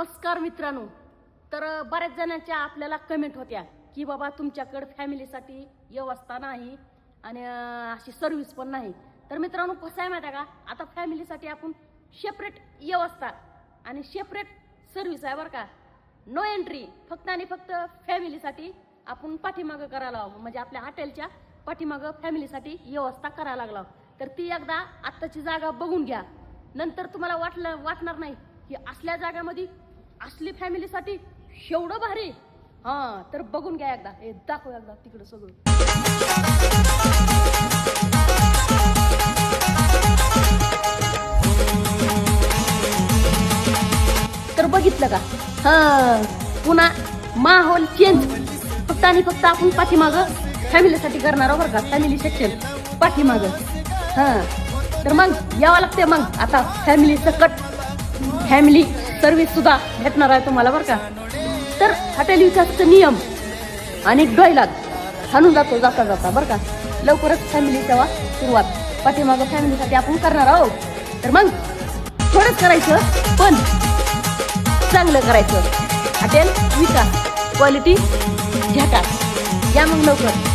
नमस्कार मित्रांनो. तर बऱ्याच जणांच्या आपल्याला कमेंट होत्या की बाबा तुमच्याकडे फॅमिलीसाठी व्यवस्था नाही आणि अशी सर्व्हिस पण नाही. तर मित्रांनो कसं आहे माहिती आहे का, आता फॅमिलीसाठी आपण सेपरेट व्यवस्था आणि सेपरेट सर्व्हिस आहे बरं का. नो एंट्री फक्त आणि फक्त फॅमिलीसाठी आपण पाठीमागं करायला हवं, म्हणजे आपल्या हॉटेलच्या पाठीमागं फॅमिलीसाठी व्यवस्था करायला लागला. तर ती एकदा आत्ताची जागा बघून घ्या, नंतर तुम्हाला वाटणार नाही की असल्या जागामध्ये असली फॅमिलीसाठी एवढं भारी. हां तर बघून घ्या एकदा, हे दाखव एकदा तिकडं सगळं. तर बघितलं का, हां पुन्हा माहोल चेंज. फक्त आणि फक्त आपण पाठीमागं फॅमिलीसाठी करणार आहोत बरं का, फॅमिली सेक्शन पाठीमागं. हां तर मग यावं लागते. मग आता फॅमिली सकट फॅमिली सर्व्हिस सुद्धा भेटणार आहे तुम्हाला बरं का. तर हॉटेल विकासचा नियम आणि डायलॉग हाणून जातो जाता जाता बरं का. लवकरच फॅमिली सेवा सुरुवात पाठीमागं फॅमिलीसाठी आपण करणार आहोत. तर मग थोडंच करायचं पण चांगलं करायचं. हॉटेल विकास क्वालिटी झकास. या मग लवकर.